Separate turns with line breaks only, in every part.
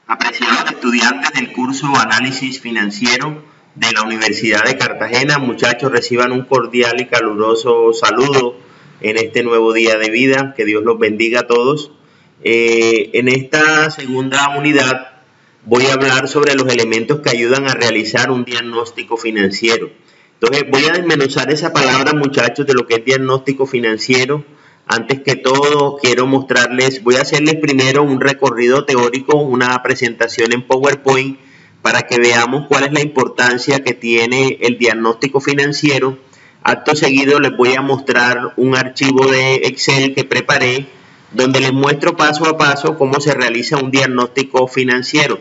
Apreciados estudiantes del curso Análisis Financiero de la Universidad de Cartagena, muchachos, reciban un cordial y caluroso saludo en este nuevo día de vida. Que Dios los bendiga a todos. En esta segunda unidad voy a hablar sobre los elementos que ayudan a realizar un diagnóstico financiero. Entonces voy a desmenuzar esa palabra, muchachos, de lo que es diagnóstico financiero. Antes que todo, quiero mostrarles, voy a hacerles primero un recorrido teórico, una presentación en PowerPoint para que veamos cuál es la importancia que tiene el diagnóstico financiero. Acto seguido les voy a mostrar un archivo de Excel que preparé donde les muestro paso a paso cómo se realiza un diagnóstico financiero.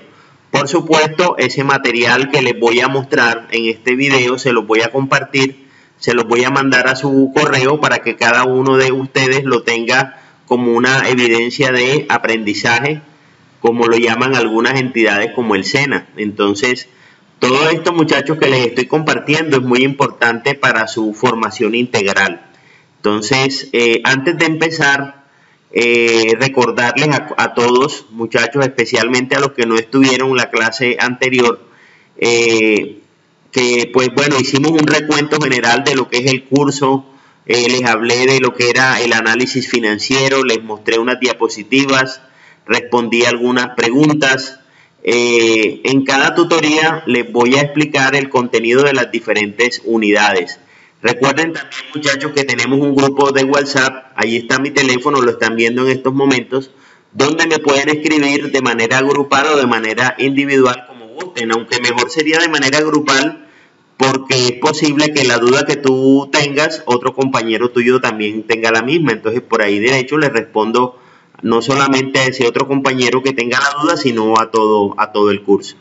Por supuesto, ese material que les voy a mostrar en este video se los voy a compartir. Se los voy a mandar a su correo para que cada uno de ustedes lo tenga como una evidencia de aprendizaje, como lo llaman algunas entidades como el SENA. Entonces, todo esto, muchachos, que les estoy compartiendo es muy importante para su formación integral. Entonces, antes de empezar, recordarles a todos, muchachos, especialmente a los que no estuvieron en la clase anterior, que pues bueno, hicimos un recuento general de lo que es el curso. Les hablé de lo que era el análisis financiero, les mostré unas diapositivas, respondí algunas preguntas. En cada tutoría les voy a explicar el contenido de las diferentes unidades. Recuerden también, muchachos, que tenemos un grupo de WhatsApp. Ahí está mi teléfono, lo están viendo en estos momentos, donde me pueden escribir de manera grupal o de manera individual, como gusten, aunque mejor sería de manera grupal, porque es posible que la duda que tú tengas, otro compañero tuyo también tenga la misma. Entonces, por ahí de hecho le respondo no solamente a ese otro compañero que tenga la duda, sino a todo el curso.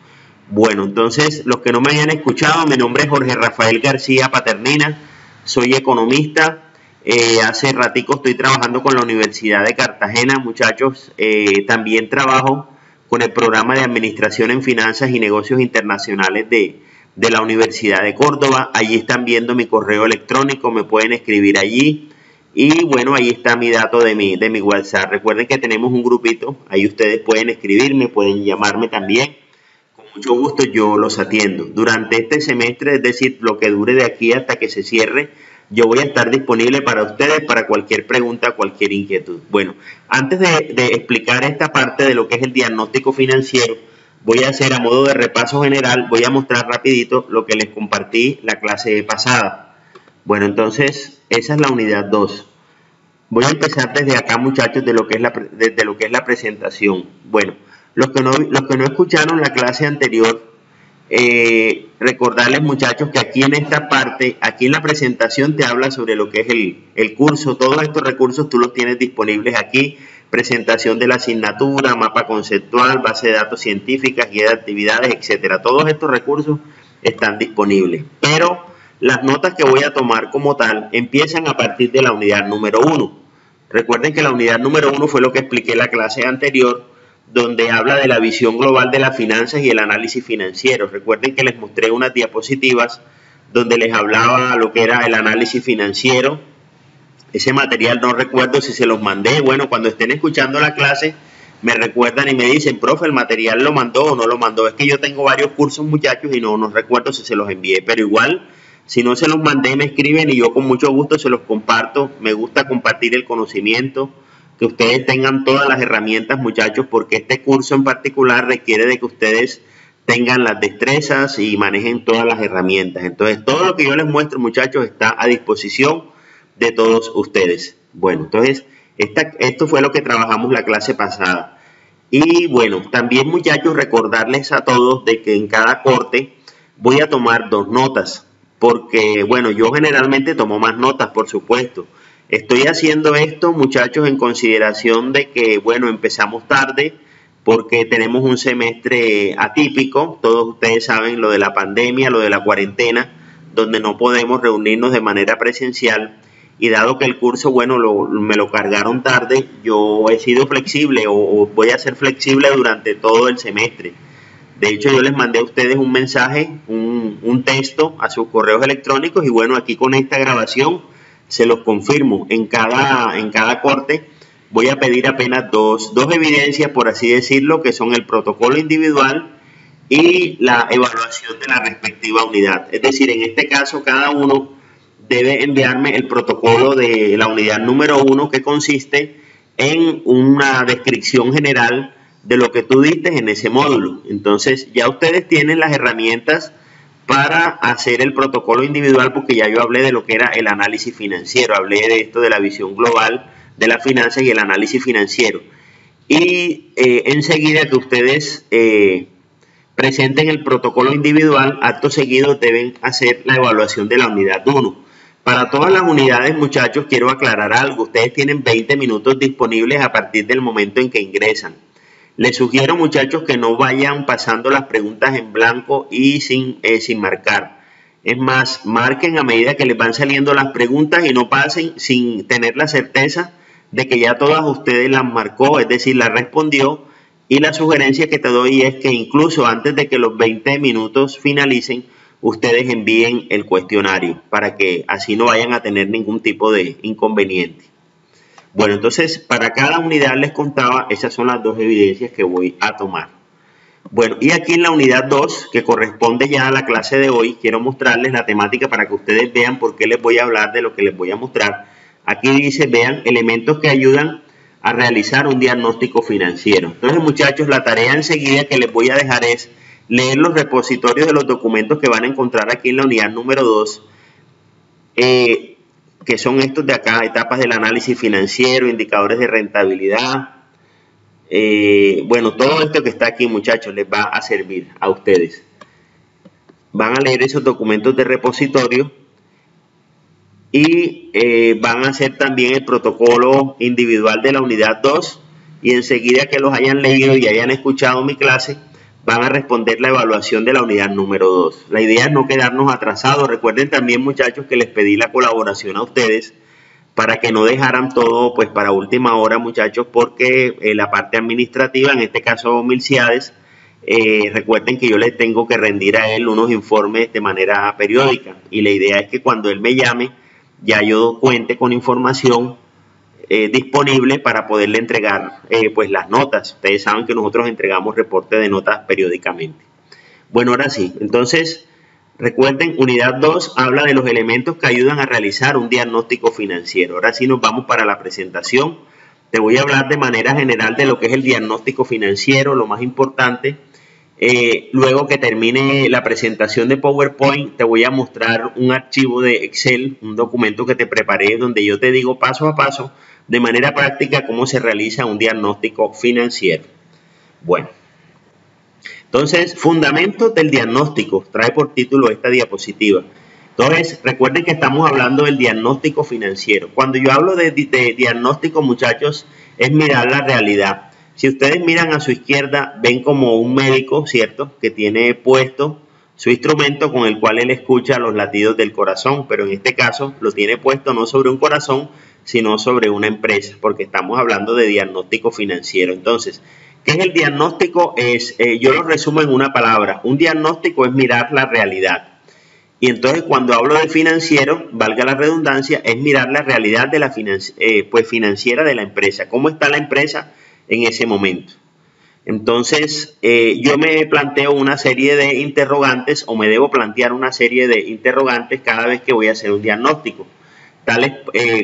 Bueno, entonces, los que no me hayan escuchado, mi nombre es Jorge Rafael García Paternina, soy economista. Hace ratico estoy trabajando con la Universidad de Cartagena, muchachos. También trabajo con el programa de Administración en Finanzas y Negocios Internacionales de la Universidad de Córdoba. Allí están viendo mi correo electrónico, me pueden escribir allí. Y bueno, ahí está mi dato de mi WhatsApp. Recuerden que tenemos un grupito, ahí ustedes pueden escribirme, pueden llamarme también. Con mucho gusto yo los atiendo. Durante este semestre, es decir, lo que dure de aquí hasta que se cierre, yo voy a estar disponible para ustedes, para cualquier pregunta, cualquier inquietud. Bueno, antes de explicar esta parte de lo que es el diagnóstico financiero, voy a hacer a modo de repaso general, voy a mostrar rapidito lo que les compartí la clase pasada. Bueno, entonces, esa es la unidad 2. Voy a empezar desde acá, muchachos, desde lo que es la presentación. Bueno, los que no escucharon la clase anterior, recordarles, muchachos, que aquí en esta parte, aquí en la presentación te habla sobre lo que es el curso. Todos estos recursos tú los tienes disponibles aquí. Presentación de la asignatura, mapa conceptual, base de datos científicas, guía de actividades, etcétera. Todos estos recursos están disponibles. Pero las notas que voy a tomar como tal empiezan a partir de la unidad número 1. Recuerden que la unidad número 1 fue lo que expliqué en la clase anterior, donde habla de la visión global de las finanzas y el análisis financiero. Recuerden que les mostré unas diapositivas donde les hablaba lo que era el análisis financiero. Ese material no recuerdo si se los mandé. Bueno, cuando estén escuchando la clase me recuerdan y me dicen, profe, ¿el material lo mandó o no lo mandó? Es que yo tengo varios cursos, muchachos, y no recuerdo si se los envié, pero igual, si no se los mandé, me escriben y yo con mucho gusto se los comparto. Me gusta compartir el conocimiento, que ustedes tengan todas las herramientas, muchachos, porque este curso en particular requiere de que ustedes tengan las destrezas y manejen todas las herramientas. Entonces, todo lo que yo les muestro, muchachos, está a disposición de todos ustedes. Bueno, entonces, esto fue lo que trabajamos la clase pasada. Y bueno, también, muchachos, recordarles a todos de que en cada corte voy a tomar 2 notas, porque bueno, yo generalmente tomo más notas, por supuesto. Estoy haciendo esto, muchachos, en consideración de que, bueno, empezamos tarde porque tenemos un semestre atípico. Todos ustedes saben lo de la pandemia, lo de la cuarentena, donde no podemos reunirnos de manera presencial. Y dado que el curso, bueno, me lo cargaron tarde, yo he sido flexible o voy a ser flexible durante todo el semestre. De hecho, yo les mandé a ustedes un mensaje, un texto a sus correos electrónicos, y bueno, aquí con esta grabación se los confirmo. En cada corte voy a pedir apenas dos evidencias, por así decirlo, que son el protocolo individual y la evaluación de la respectiva unidad. Es decir, en este caso cada uno debe enviarme el protocolo de la unidad número 1, que consiste en una descripción general de lo que tú diste en ese módulo. Entonces ya ustedes tienen las herramientas para hacer el protocolo individual, porque ya yo hablé de lo que era el análisis financiero, hablé de esto de la visión global de las finanzas y el análisis financiero. Y enseguida que ustedes presenten el protocolo individual, acto seguido deben hacer la evaluación de la unidad 1. Para todas las unidades, muchachos, quiero aclarar algo. Ustedes tienen 20 minutos disponibles a partir del momento en que ingresan. Les sugiero, muchachos, que no vayan pasando las preguntas en blanco y sin marcar. Es más, marquen a medida que les van saliendo las preguntas y no pasen sin tener la certeza de que ya todas ustedes las marcó, es decir, las respondió. Y la sugerencia que te doy es que incluso antes de que los 20 minutos finalicen, ustedes envíen el cuestionario para que así no vayan a tener ningún tipo de inconveniente. Bueno, entonces para cada unidad les contaba, esas son las dos evidencias que voy a tomar. Bueno, y aquí en la unidad 2, que corresponde ya a la clase de hoy, quiero mostrarles la temática para que ustedes vean por qué les voy a hablar de lo que les voy a mostrar. Aquí dice, vean, elementos que ayudan a realizar un diagnóstico financiero. Entonces, muchachos, la tarea enseguida que les voy a dejar es leer los repositorios de los documentos que van a encontrar aquí en la unidad número 2, que son estos de acá, etapas del análisis financiero, indicadores de rentabilidad. Bueno, todo esto que está aquí, muchachos, les va a servir a ustedes. Van a leer esos documentos de repositorio y van a hacer también el protocolo individual de la unidad 2, y enseguida que los hayan leído y hayan escuchado mi clase, van a responder la evaluación de la unidad número 2. La idea es no quedarnos atrasados. Recuerden también, muchachos, que les pedí la colaboración a ustedes para que no dejaran todo pues para última hora, muchachos, porque la parte administrativa, en este caso Milciades, recuerden que yo les tengo que rendir a él unos informes de manera periódica, y la idea es que cuando él me llame ya yo cuente con información disponible para poderle entregar pues las notas. Ustedes saben que nosotros entregamos reporte de notas periódicamente. Bueno, ahora sí, entonces recuerden, unidad 2 habla de los elementos que ayudan a realizar un diagnóstico financiero. Ahora sí nos vamos para la presentación. Te voy a hablar de manera general de lo que es el diagnóstico financiero, lo más importante. Luego que termine la presentación de PowerPoint, te voy a mostrar un archivo de Excel, un documento que te preparé donde yo te digo paso a paso, de manera práctica, cómo se realiza un diagnóstico financiero. Bueno, entonces, fundamentos del diagnóstico, trae por título esta diapositiva. Entonces, recuerden que estamos hablando del diagnóstico financiero. Cuando yo hablo de diagnóstico, muchachos, es mirar la realidad. Si ustedes miran a su izquierda, ven como un médico, ¿cierto?, que tiene puesto su instrumento con el cual él escucha los latidos del corazón, pero en este caso lo tiene puesto no sobre un corazón, sino sobre una empresa, porque estamos hablando de diagnóstico financiero. Entonces, ¿qué es el diagnóstico? Yo lo resumo en una palabra. Un diagnóstico es mirar la realidad. Y entonces cuando hablo de financiero, valga la redundancia, es mirar la realidad de la financiera de la empresa. ¿Cómo está la empresa en ese momento? Entonces, yo me planteo una serie de interrogantes, o me debo plantear una serie de interrogantes cada vez que voy a hacer un diagnóstico. Tales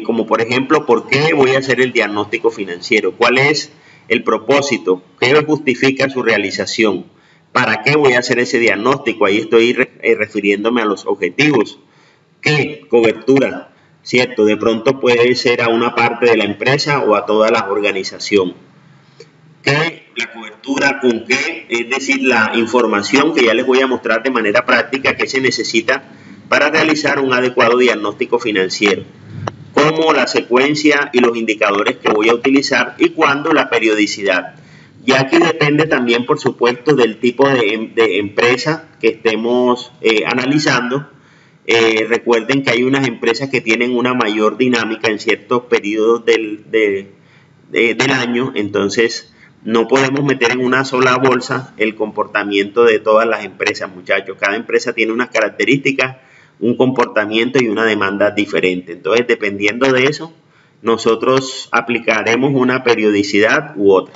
como, por ejemplo, ¿por qué voy a hacer el diagnóstico financiero? ¿Cuál es el propósito? ¿Qué justifica su realización? ¿Para qué voy a hacer ese diagnóstico? Ahí estoy refiriéndome a los objetivos. ¿Qué cobertura? ¿Cierto? De pronto puede ser a una parte de la empresa o a toda la organización. ¿Qué? La cobertura con qué, es decir, la información que ya les voy a mostrar de manera práctica que se necesita para realizar un adecuado diagnóstico financiero. Cómo, la secuencia y los indicadores que voy a utilizar, y cuándo, la periodicidad. Y aquí depende también, por supuesto, del tipo de empresa que estemos analizando. Recuerden que hay unas empresas que tienen una mayor dinámica en ciertos periodos del año, entonces no podemos meter en una sola bolsa el comportamiento de todas las empresas, muchachos. Cada empresa tiene unas características, un comportamiento y una demanda diferente. Entonces, dependiendo de eso, nosotros aplicaremos una periodicidad u otra.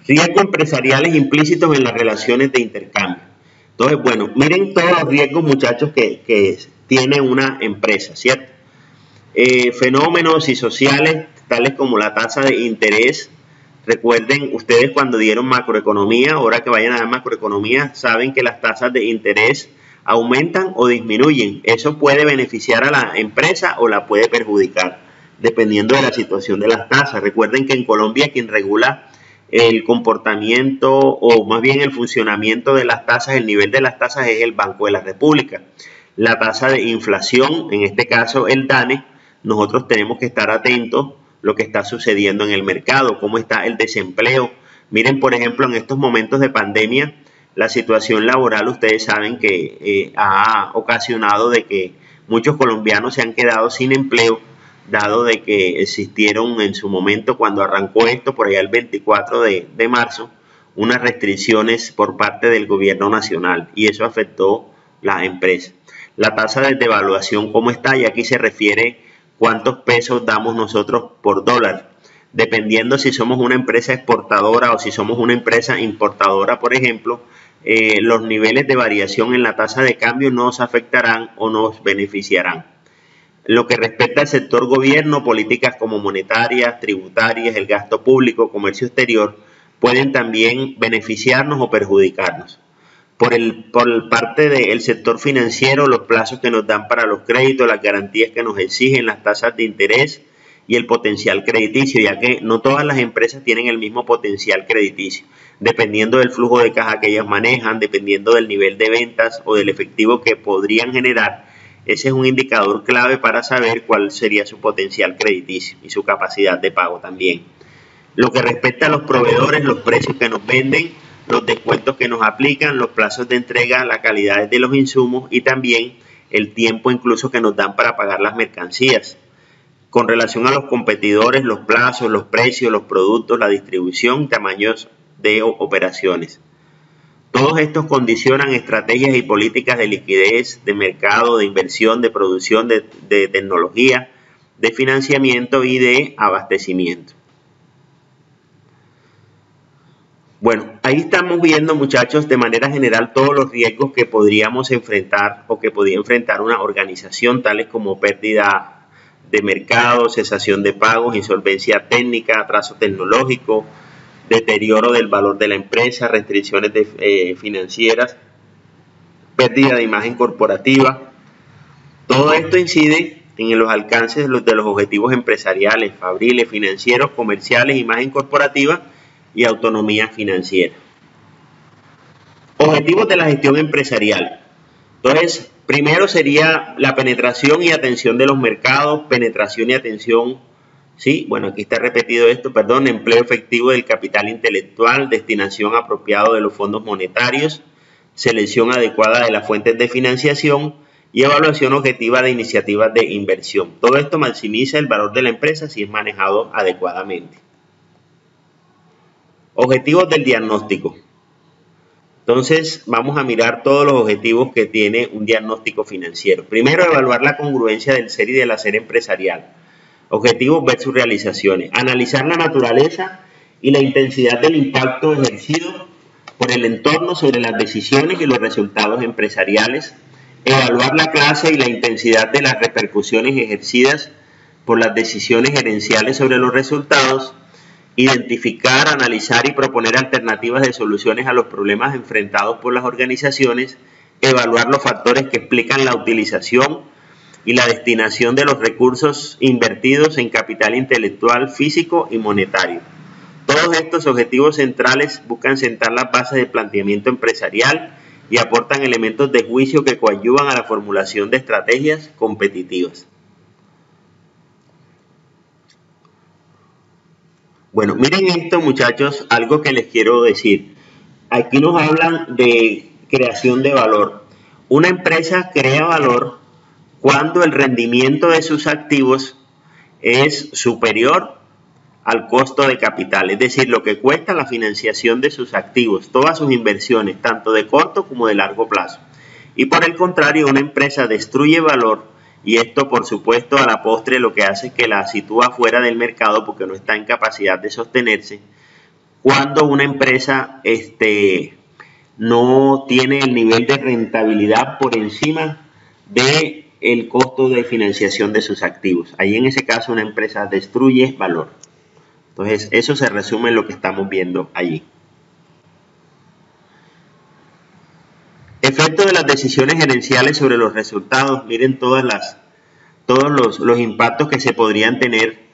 Riesgos empresariales implícitos en las relaciones de intercambio. Entonces, bueno, miren todos los riesgos, muchachos, que tiene una empresa, ¿cierto? Fenómenos y sociales, tales como la tasa de interés. Recuerden, ustedes cuando dieron macroeconomía, ahora que vayan a dar macroeconomía, saben que las tasas de interés aumentan o disminuyen. Eso puede beneficiar a la empresa o la puede perjudicar, dependiendo de la situación de las tasas. Recuerden que en Colombia quien regula el comportamiento o más bien el funcionamiento de las tasas, el nivel de las tasas es el Banco de la República. La tasa de inflación, en este caso el DANE, nosotros tenemos que estar atentos a lo que está sucediendo en el mercado, cómo está el desempleo. Miren, por ejemplo, en estos momentos de pandemia, la situación laboral, ustedes saben que ha ocasionado de que muchos colombianos se han quedado sin empleo, dado de que existieron en su momento, cuando arrancó esto, por allá el 24 de marzo, unas restricciones por parte del gobierno nacional y eso afectó la empresa. La tasa de devaluación, ¿cómo está? Y aquí se refiere cuántos pesos damos nosotros por dólar. Dependiendo si somos una empresa exportadora o si somos una empresa importadora, por ejemplo, los niveles de variación en la tasa de cambio nos afectarán o nos beneficiarán. Lo que respecta al sector gobierno, políticas como monetarias, tributarias, el gasto público, comercio exterior, pueden también beneficiarnos o perjudicarnos. Por parte del sector financiero, los plazos que nos dan para los créditos, las garantías que nos exigen, las tasas de interés y el potencial crediticio, ya que no todas las empresas tienen el mismo potencial crediticio, dependiendo del flujo de caja que ellas manejan, dependiendo del nivel de ventas o del efectivo que podrían generar. Ese es un indicador clave para saber cuál sería su potencial crediticio y su capacidad de pago también. Lo que respecta a los proveedores, los precios que nos venden, los descuentos que nos aplican, los plazos de entrega, la calidad de los insumos y también el tiempo incluso que nos dan para pagar las mercancías. Con relación a los competidores, los plazos, los precios, los productos, la distribución, tamaños de operaciones. Todos estos condicionan estrategias y políticas de liquidez, de mercado, de inversión, de producción, de tecnología, de financiamiento y de abastecimiento. Bueno, ahí estamos viendo, muchachos, de manera general todos los riesgos que podríamos enfrentar o que podría enfrentar una organización, tales como pérdida de mercado, cesación de pagos, insolvencia técnica, atraso tecnológico, deterioro del valor de la empresa, restricciones financieras, pérdida de imagen corporativa. Todo esto incide en los alcances de los objetivos empresariales, fabriles, financieros, comerciales, imagen corporativa y autonomía financiera. Objetivos de la gestión empresarial. Entonces, primero sería la penetración y atención de los mercados, penetración y atención. Sí, bueno, aquí está repetido esto, perdón, empleo efectivo del capital intelectual, destinación apropiada de los fondos monetarios, selección adecuada de las fuentes de financiación y evaluación objetiva de iniciativas de inversión. Todo esto maximiza el valor de la empresa si es manejado adecuadamente. Objetivos del diagnóstico. Entonces, vamos a mirar todos los objetivos que tiene un diagnóstico financiero. Primero, evaluar la congruencia del ser y del hacer empresarial. Objetivos versus realizaciones. Analizar la naturaleza y la intensidad del impacto ejercido por el entorno sobre las decisiones y los resultados empresariales. Evaluar la clase y la intensidad de las repercusiones ejercidas por las decisiones gerenciales sobre los resultados. Identificar, analizar y proponer alternativas de soluciones a los problemas enfrentados por las organizaciones. Evaluar los factores que explican la utilización y la destinación de los recursos invertidos en capital intelectual, físico y monetario. Todos estos objetivos centrales buscan sentar las bases del planteamiento empresarial y aportan elementos de juicio que coadyuvan a la formulación de estrategias competitivas. Bueno, miren esto, muchachos, algo que les quiero decir. Aquí nos hablan de creación de valor. Una empresa crea valor cuando el rendimiento de sus activos es superior al costo de capital, es decir, lo que cuesta la financiación de sus activos, todas sus inversiones, tanto de corto como de largo plazo. Y por el contrario, una empresa destruye valor y esto por supuesto a la postre lo que hace es que la sitúa fuera del mercado porque no está en capacidad de sostenerse. Cuando una empresa no tiene el nivel de rentabilidad por encima del costo de financiación de sus activos. Ahí en ese caso una empresa destruye valor. Entonces eso se resume en lo que estamos viendo allí. Efecto de las decisiones gerenciales sobre los resultados. Miren todos los impactos que se podrían tener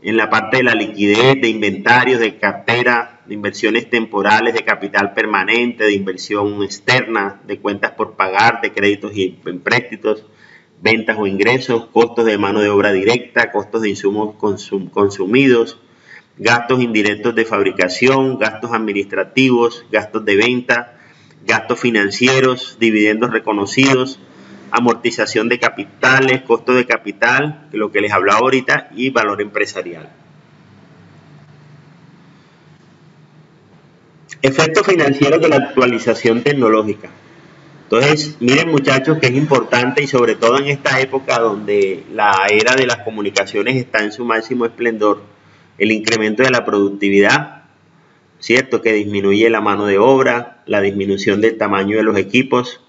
en la parte de la liquidez, de inventarios, de cartera, de inversiones temporales, de capital permanente, de inversión externa, de cuentas por pagar, de créditos y empréstitos, ventas o ingresos, costos de mano de obra directa, costos de insumos consumidos, gastos indirectos de fabricación, gastos administrativos, gastos de venta, gastos financieros, dividendos reconocidos, amortización de capitales, costo de capital, lo que les hablaba ahorita, y valor empresarial. Efectos financieros de la actualización tecnológica. Entonces, miren muchachos que es importante y sobre todo en esta época donde la era de las comunicaciones está en su máximo esplendor, el incremento de la productividad, ¿cierto? Que disminuye la mano de obra, la disminución del tamaño de los equipos,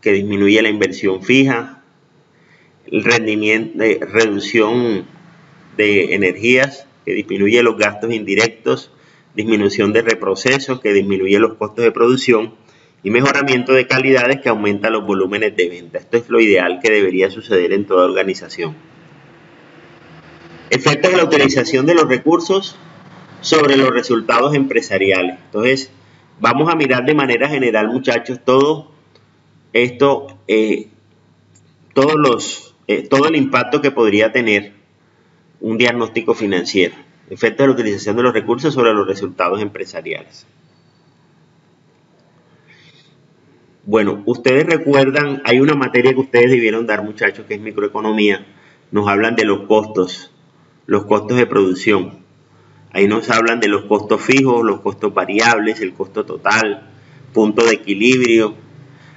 que disminuye la inversión fija, el rendimiento, reducción de energías, que disminuye los gastos indirectos, disminución de reprocesos, que disminuye los costos de producción, y mejoramiento de calidades, que aumenta los volúmenes de venta. Esto es lo ideal que debería suceder en toda organización. Efectos de la utilización de los recursos sobre los resultados empresariales. Entonces, vamos a mirar de manera general, muchachos, todo esto, todo el impacto que podría tener un diagnóstico financiero. Efectos de la utilización de los recursos sobre los resultados empresariales. Bueno, ustedes recuerdan, hay una materia que ustedes debieron dar, muchachos, que es microeconomía. Nos hablan de los costos de producción. Ahí nos hablan de los costos fijos, los costos variables, el costo total, punto de equilibrio.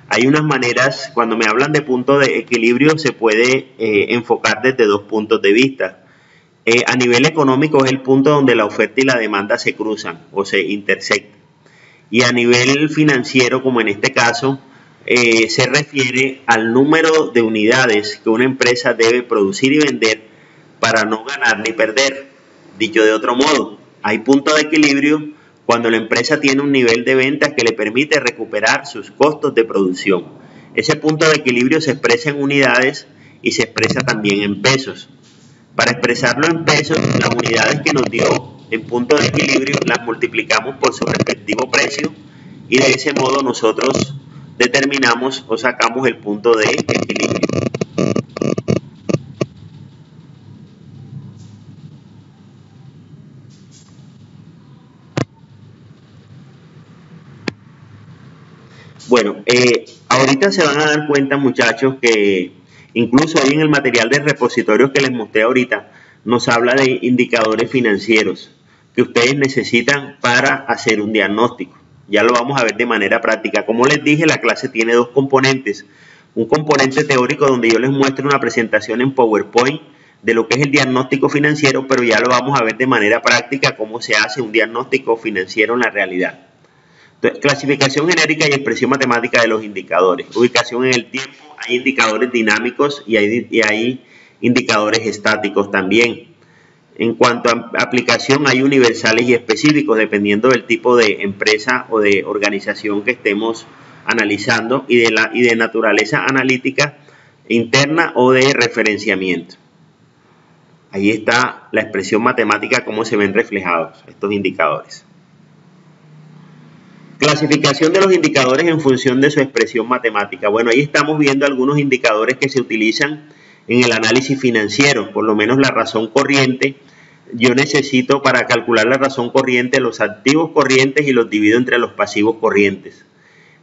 Hay unas maneras, cuando me hablan de punto de equilibrio, se puede enfocar desde dos puntos de vista. A nivel económico es el punto donde la oferta y la demanda se cruzan o se intersectan. Y a nivel financiero, como en este caso, se refiere al número de unidades que una empresa debe producir y vender para no ganar ni perder. Dicho de otro modo, hay punto de equilibrio cuando la empresa tiene un nivel de ventas que le permite recuperar sus costos de producción. Ese punto de equilibrio se expresa en unidades y se expresa también en pesos. Para expresarlo en pesos, las unidades que nos dio en punto de equilibrio las multiplicamos por su respectivo precio y de ese modo nosotros determinamos o sacamos el punto de equilibrio. Bueno, ahorita se van a dar cuenta, muchachos, que incluso ahí en el material de repositorios que les mostré ahorita nos habla de indicadores financieros que ustedes necesitan para hacer un diagnóstico. Ya lo vamos a ver de manera práctica. Como les dije, la clase tiene dos componentes. Un componente teórico donde yo les muestro una presentación en PowerPoint de lo que es el diagnóstico financiero, pero ya lo vamos a ver de manera práctica cómo se hace un diagnóstico financiero en la realidad. Entonces, clasificación genérica y expresión matemática de los indicadores. Ubicación en el tiempo, hay indicadores dinámicos y hay indicadores estáticos también. En cuanto a aplicación, hay universales y específicos dependiendo del tipo de empresa o de organización que estemos analizando y de naturaleza analítica interna o de referenciamiento. Ahí está la expresión matemática, cómo se ven reflejados estos indicadores. Clasificación de los indicadores en función de su expresión matemática. Bueno, ahí estamos viendo algunos indicadores que se utilizan en el análisis financiero, por lo menos la razón corriente. Yo necesito para calcular la razón corriente los activos corrientes y los divido entre los pasivos corrientes.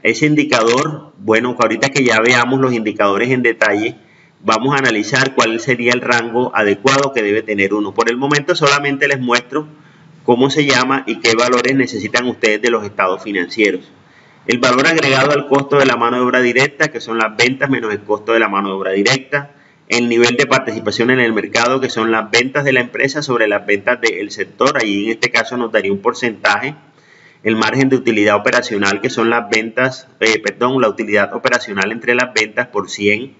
Ese indicador, bueno, ahorita que ya veamos los indicadores en detalle, vamos a analizar cuál sería el rango adecuado que debe tener uno. Por el momento solamente les muestro cómo se llama y qué valores necesitan ustedes de los estados financieros. El valor agregado al costo de la mano de obra directa, que son las ventas menos el costo de la mano de obra directa. el nivel de participación en el mercado, que son las ventas de la empresa sobre las ventas del sector, allí en este caso nos daría un porcentaje, el margen de utilidad operacional, que son las ventas, la utilidad operacional entre las ventas por 100,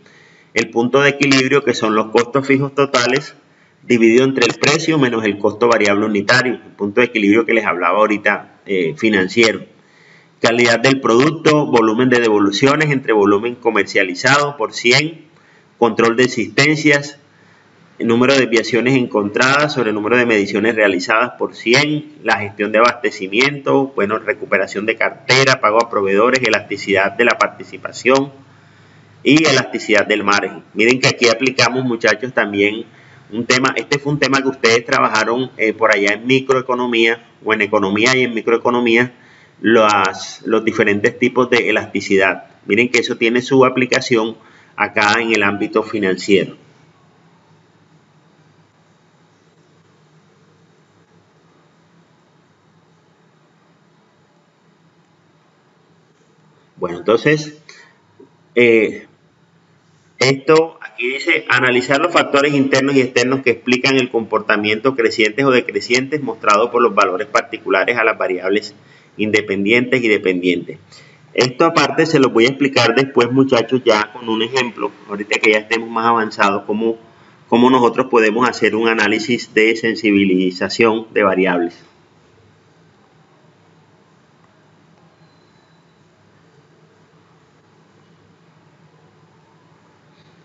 el punto de equilibrio, que son los costos fijos totales, dividido entre el precio menos el costo variable unitario, el punto de equilibrio que les hablaba ahorita financiero. Calidad del producto, volumen de devoluciones entre volumen comercializado por 100, control de existencias, el número de desviaciones encontradas sobre el número de mediciones realizadas por 100, la gestión de abastecimiento, bueno, recuperación de cartera, pago a proveedores, elasticidad de la participación y elasticidad del margen. Miren que aquí aplicamos, muchachos, también un tema, este fue un tema que ustedes trabajaron por allá en microeconomía o en economía y en microeconomía, los diferentes tipos de elasticidad. Miren que eso tiene su aplicación acá en el ámbito financiero. Bueno, entonces, esto aquí dice analizar los factores internos y externos que explican el comportamiento crecientes o decrecientes mostrado por los valores particulares a las variables independientes y dependientes. Esto aparte se lo voy a explicar después, muchachos, ya con un ejemplo, ahorita que ya estemos más avanzados, cómo nosotros podemos hacer un análisis de sensibilización de variables.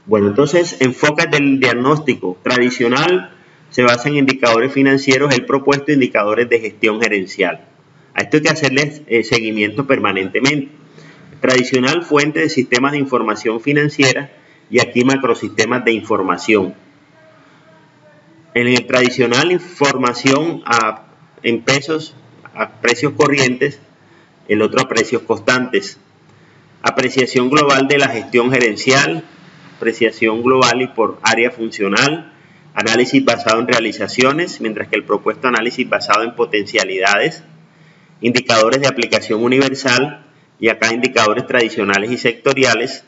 Bueno, entonces, enfoques del diagnóstico tradicional se basa en indicadores financieros, el propuesto indicadores de gestión gerencial. A esto hay que hacerles seguimiento permanentemente. Tradicional, fuente de sistemas de información financiera, y aquí macrosistemas de información. En el tradicional, información en pesos a precios corrientes, el otro a precios constantes. Apreciación global de la gestión gerencial, apreciación global y por área funcional, análisis basado en realizaciones, mientras que el propuesto análisis basado en potencialidades, indicadores de aplicación universal, y acá indicadores tradicionales y sectoriales,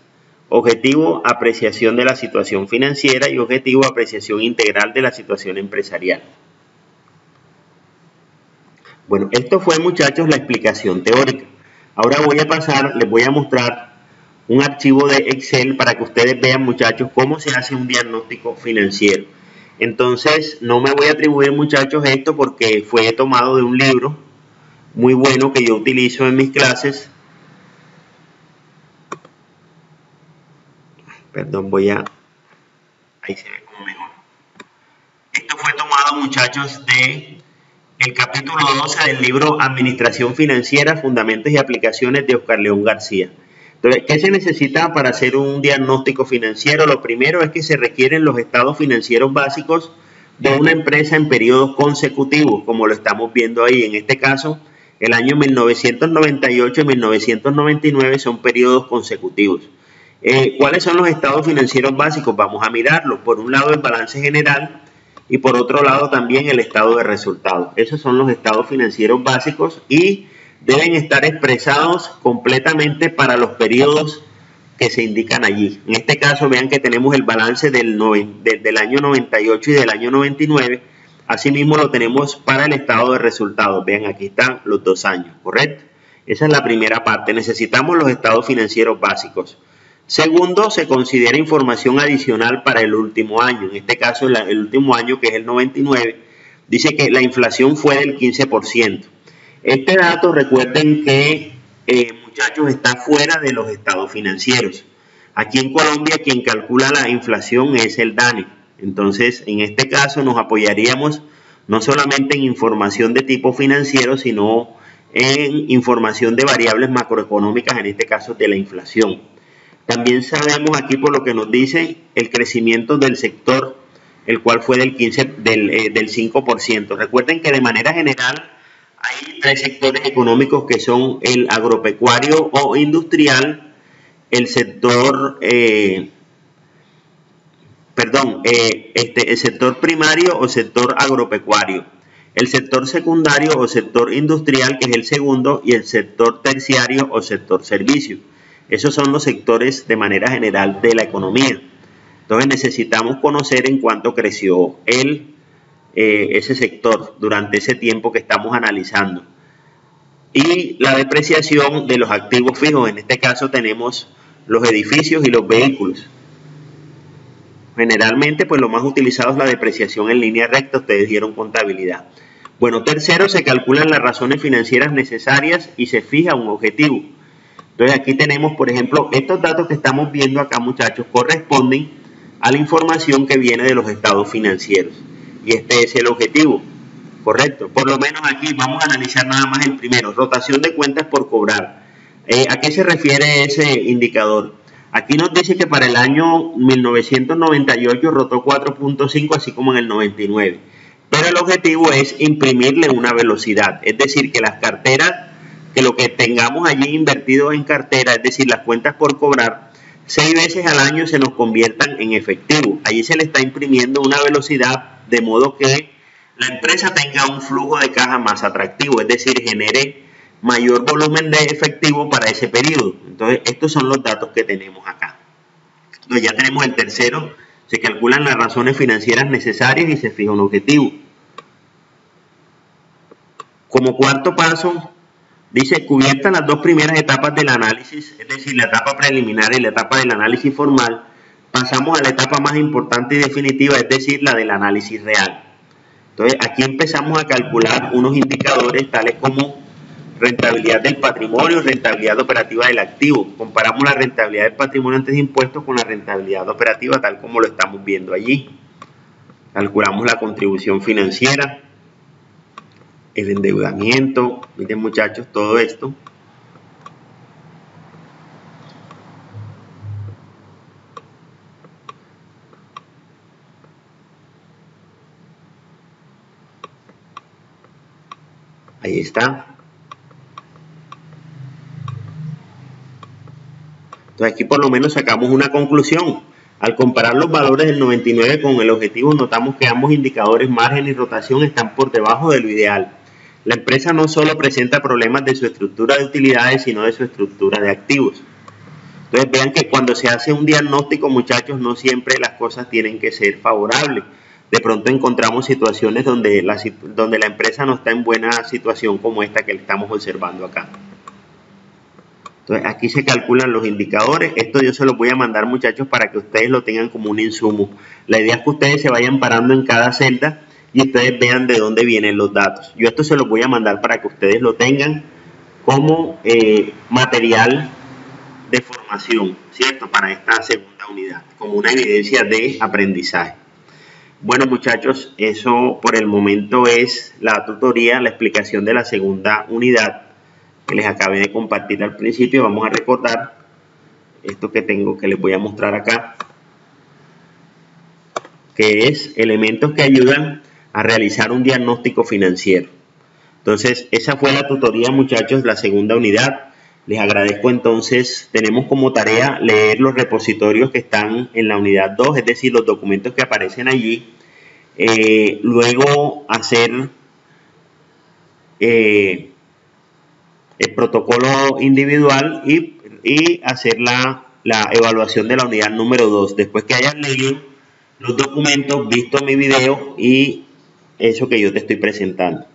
objetivo, apreciación de la situación financiera y objetivo, apreciación integral de la situación empresarial. Bueno, esto fue, muchachos, la explicación teórica. Ahora les voy a mostrar un archivo de Excel para que ustedes vean, muchachos, cómo se hace un diagnóstico financiero. Entonces, no me voy a atribuir, muchachos, esto porque fue tomado de un libro muy bueno que yo utilizo en mis clases. Perdón, ahí se ve como mejor. Esto fue tomado, muchachos, de el capítulo 12 del libro Administración Financiera, Fundamentos y Aplicaciones de Oscar León García. Entonces, ¿qué se necesita para hacer un diagnóstico financiero? Lo primero es que se requieren los estados financieros básicos de una empresa en periodos consecutivos, como lo estamos viendo ahí. En este caso, el año 1998 y 1999 son periodos consecutivos. ¿Cuáles son los estados financieros básicos? Vamos a mirarlos. Por un lado, el balance general y por otro lado también el estado de resultados. Esos son los estados financieros básicos y deben estar expresados completamente para los periodos que se indican allí. En este caso, vean que tenemos el balance del año 98 y del año 99. Asimismo, lo tenemos para el estado de resultados. Vean, aquí están los 2 años, ¿correcto? Esa es la primera parte. Necesitamos los estados financieros básicos. Segundo, se considera información adicional para el último año. En este caso, el último año, que es el 99, dice que la inflación fue del 15%. Este dato, recuerden que, muchachos, está fuera de los estados financieros. Aquí en Colombia, quien calcula la inflación es el DANE. Entonces, en este caso, nos apoyaríamos no solamente en información de tipo financiero, sino en información de variables macroeconómicas, en este caso de la inflación. También sabemos aquí, por lo que nos dice, el crecimiento del sector, el cual fue del 5%. Recuerden que de manera general hay 3 sectores económicos que son el agropecuario o industrial, el sector, el sector primario o sector agropecuario, el sector secundario o sector industrial, que es el segundo, y el sector terciario o sector servicio. Esos son los sectores de manera general de la economía. Entonces necesitamos conocer en cuánto creció ese sector durante ese tiempo que estamos analizando. Y la depreciación de los activos fijos, en este caso tenemos los edificios y los vehículos. Generalmente, pues lo más utilizado es la depreciación en línea recta, ustedes dieron contabilidad. Bueno, tercero, se calculan las razones financieras necesarias y se fija un objetivo. Entonces aquí tenemos, por ejemplo, estos datos que estamos viendo acá, muchachos, corresponden a la información que viene de los estados financieros. Y este es el objetivo, ¿correcto? Por lo menos aquí vamos a analizar nada más el primero, rotación de cuentas por cobrar. ¿A qué se refiere ese indicador? Aquí nos dice que para el año 1998 rotó 4.5, así como en el 99. Pero el objetivo es imprimirle una velocidad, es decir, que las carteras, que lo que tengamos allí invertido en cartera, es decir, las cuentas por cobrar, 6 veces al año se nos conviertan en efectivo. Allí se le está imprimiendo una velocidad de modo que la empresa tenga un flujo de caja más atractivo, es decir, genere mayor volumen de efectivo para ese periodo. Entonces, estos son los datos que tenemos acá. Entonces, ya tenemos el tercero, se calculan las razones financieras necesarias y se fija un objetivo. Como cuarto paso, dice, cubiertas las dos primeras etapas del análisis, es decir, la etapa preliminar y la etapa del análisis formal, pasamos a la etapa más importante y definitiva, es decir, la del análisis real. Entonces, aquí empezamos a calcular unos indicadores tales como rentabilidad del patrimonio, rentabilidad operativa del activo. Comparamos la rentabilidad del patrimonio antes de impuestos con la rentabilidad operativa tal como lo estamos viendo allí. Calculamos la contribución financiera, el endeudamiento, miren muchachos, todo esto. Ahí está. Entonces aquí por lo menos sacamos una conclusión. Al comparar los valores del 99 con el objetivo, notamos que ambos indicadores, margen y rotación, están por debajo de lo ideal. La empresa no solo presenta problemas de su estructura de utilidades, sino de su estructura de activos. Entonces vean que cuando se hace un diagnóstico, muchachos, no siempre las cosas tienen que ser favorables. De pronto encontramos situaciones donde la empresa no está en buena situación como esta que estamos observando acá. Entonces aquí se calculan los indicadores. Esto yo se los voy a mandar, muchachos, para que ustedes lo tengan como un insumo. La idea es que ustedes se vayan parando en cada celda y ustedes vean de dónde vienen los datos. Yo esto se los voy a mandar para que ustedes lo tengan como material de formación, ¿cierto? Para esta segunda unidad, como una evidencia de aprendizaje. Bueno, muchachos, eso por el momento es la tutoría, la explicación de la segunda unidad que les acabé de compartir al principio. Vamos a recordar esto que les voy a mostrar acá, que es elementos que ayudan a realizar un diagnóstico financiero. Entonces, esa fue la tutoría, muchachos, la segunda unidad. Les agradezco. Entonces, tenemos como tarea leer los repositorios que están en la unidad 2, es decir, los documentos que aparecen allí. Luego hacer el protocolo individual y hacer la evaluación de la unidad número 2. Después que hayas leído los documentos, visto mi video y eso que yo te estoy presentando.